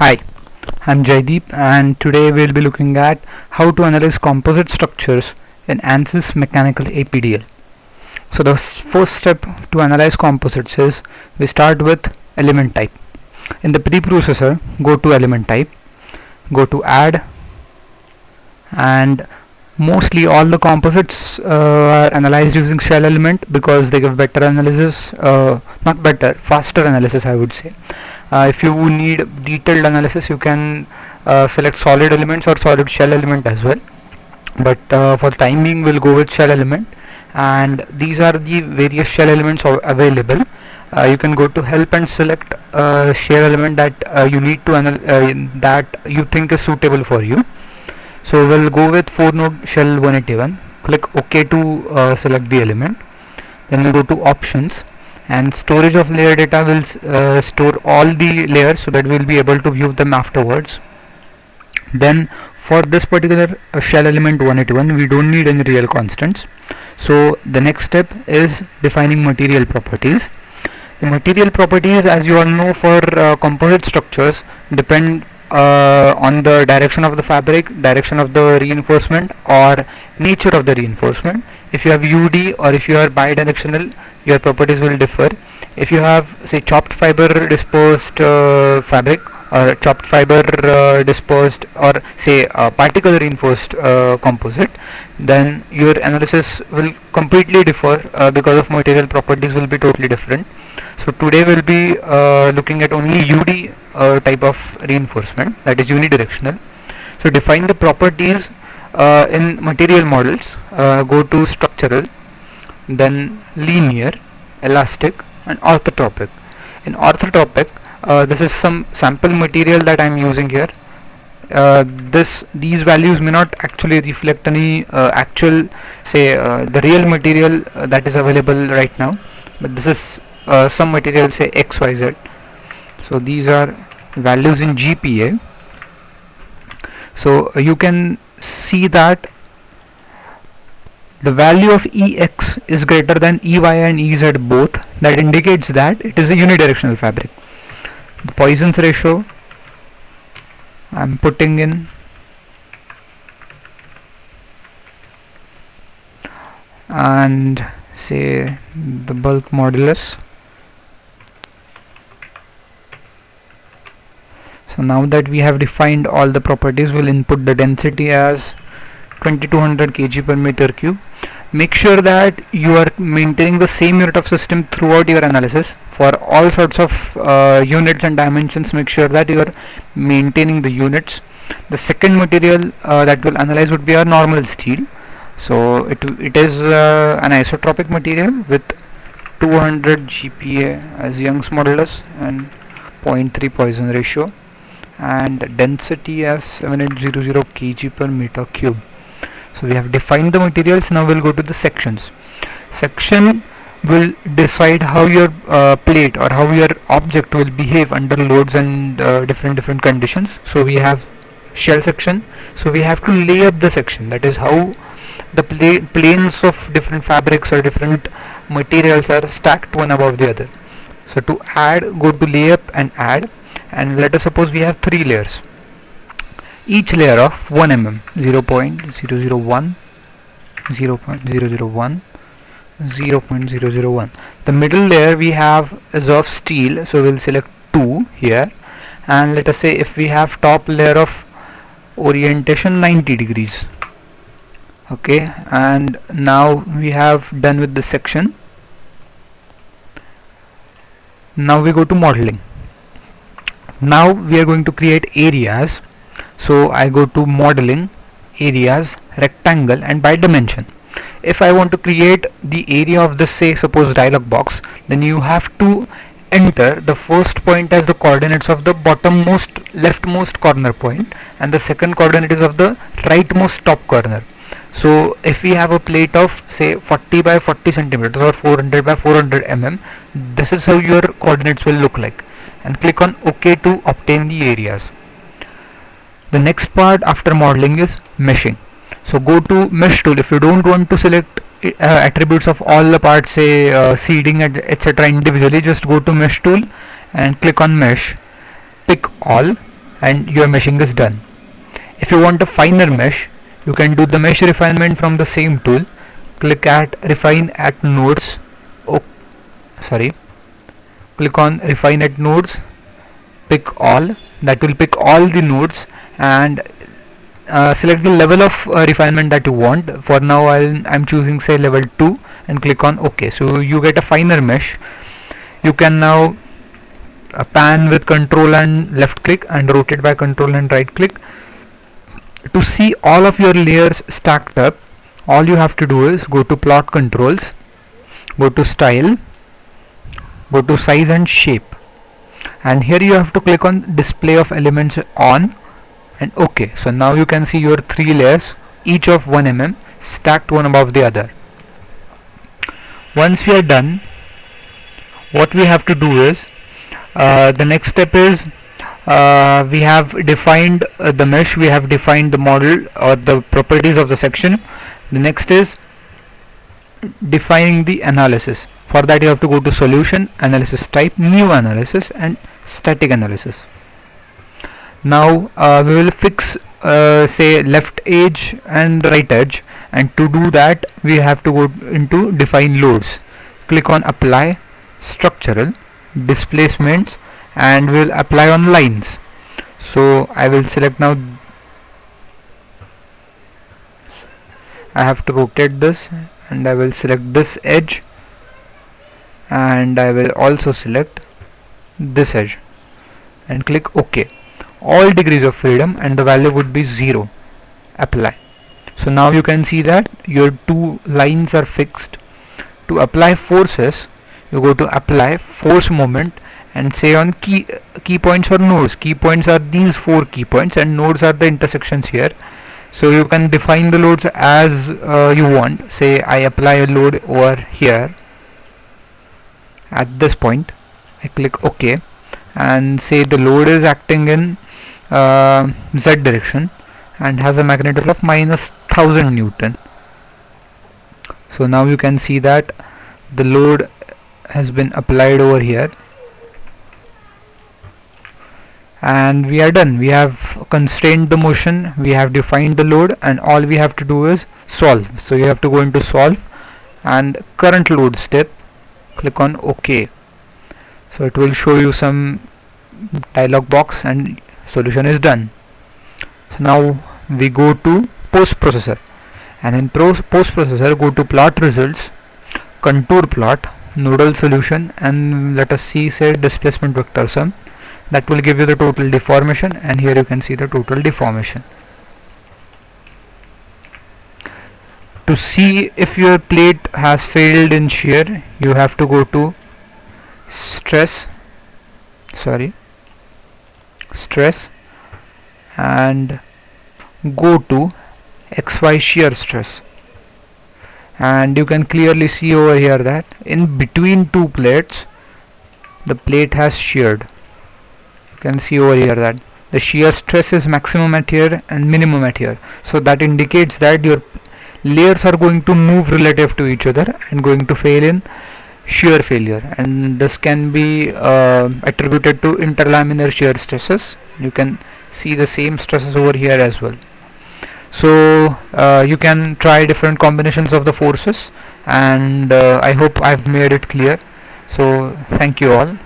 Hi, I'm Jaideep and today we'll be looking at how to analyze composite structures in ANSYS mechanical APDL. So the first step to analyze composites is we start with element type. In the preprocessor, go to element type, go to add, and mostly all the composites are analyzed using shell element because they give better analysis, not better, faster analysis I would say. If you need detailed analysis, you can select solid elements or solid shell element as well, but for the time being we'll go with shell element, and these are the various shell elements available. You can go to help and select shell element that you need to that you think is suitable for you. So we'll go with 4 node shell 181. Click OK to select the element. Then we'll go to options, and storage of layer data will store all the layers so that we'll be able to view them afterwards. Then for this particular shell element 181, we don't need any real constants. So the next step is defining material properties. The material properties, as you all know, for composite structures depend on the direction of the fabric, direction of the reinforcement, or nature of the reinforcement. If you have UD or if you are bidirectional, your properties will differ. If you have, say, chopped fiber disposed fabric, or chopped fiber disposed, or say particle reinforced composite, then your analysis will completely differ because of material properties will be totally different. So today we'll be looking at only UD type of reinforcement, that is unidirectional. So define the properties in material models. Go to structural, then linear, elastic, and orthotropic. In orthotropic, this is some sample material that I'm using here. These values may not actually reflect any actual, say, the real material that is available right now, but this is some material, say XYZ. So these are values in GPA. So you can see that the value of EX is greater than EY and EZ both. That indicates that it is a unidirectional fabric. The Poisson's ratio I'm putting in, and say the bulk modulus. So now that we have defined all the properties, we'll input the density as 2200 kg per meter cube. Make sure that you are maintaining the same unit of system throughout your analysis. For all sorts of units and dimensions, make sure that you are maintaining the units. The second material that will analyze would be our normal steel. So it is an isotropic material with 200 GPa as Young's modulus and 0.3 Poisson ratio, and density as 7800 kg per meter cube. So we have defined the materials. Now we'll go to the sections. Section will decide how your plate or how your object will behave under loads and different conditions. So we have shell section, so we have to lay up the section. That is how the planes of different fabrics or different materials are stacked one above the other. So to add, go to layup and add, and let us suppose we have 3 layers, each layer of 1 mm, 0.001, 0.001, 0.001. The middle layer we have is of steel, so we'll select 2 here, and let us say if we have top layer of orientation 90 degrees. Okay, and now we have done with the section. Now we go to modeling. Now we are going to create areas. So I go to modeling, areas, rectangle, and by dimension. If I want to create the area of this, say suppose dialog box, then you have to enter the first point as the coordinates of the bottommost leftmost corner point, and the second coordinate is of the rightmost top corner. So if we have a plate of say 40 by 40 centimeters or 400 by 400 mm, this is how your coordinates will look like, and click on OK to obtain the areas. The next part after modeling is meshing. So go to mesh tool. If you don't want to select attributes of all the parts, say seeding etc. individually, just go to mesh tool and click on mesh, pick all, and your meshing is done. If you want a finer mesh, you can do the mesh refinement from the same tool. Click at refine at nodes. Oh, sorry. Click on refine at nodes. Pick all. That will pick all the nodes and select the level of refinement that you want. For now, I'm choosing say level 2 and click on OK. So you get a finer mesh. You can now pan with control and left click and rotate by control and right click. To see all of your layers stacked up, all you have to do is go to plot controls, go to style, go to size and shape, and here you have to click on display of elements on and OK. So now you can see your 3 layers, each of 1 mm, stacked one above the other. Once we are done, what we have to do is the next step is we have defined the mesh, we have defined the model or the properties of the section. The next is defining the analysis. For that you have to go to solution, analysis type, new analysis and static analysis. Now we will fix say left edge and right edge, and to do that we have to go into define loads. Click on apply, structural, displacements, and we'll apply on lines. So I will select now, I have to rotate this and I will select this edge and I will also select this edge and click OK. All degrees of freedom and the value would be 0. Apply. So now you can see that your 2 lines are fixed. To apply forces, you go to apply force moment and say on key points or nodes. Key points are these 4 key points and nodes are the intersections here. So you can define the loads as you want. Say I apply a load over here at this point. I click OK and say the load is acting in Z direction and has a magnitude of minus 1000 Newton. So now you can see that the load has been applied over here and we are done. We have constrained the motion, we have defined the load, and all we have to do is solve. So you have to go into solve and current load step, click on OK. So it will show you some dialog box and solution is done. So now we go to post processor, and in post processor go to plot results, contour plot, nodal solution, and let us see say displacement vector sum. That will give you the total deformation, and here you can see the total deformation. To see if your plate has failed in shear, you have to go to stress and go to XY shear stress, and you can clearly see over here that in between 2 plates the plate has sheared. You can see over here that the shear stress is maximum at here and minimum at here. So that indicates that your layers are going to move relative to each other and going to fail in shear failure, and this can be attributed to interlaminar shear stresses. You can see the same stresses over here as well. So you can try different combinations of the forces, and I hope I've made it clear. So thank you all.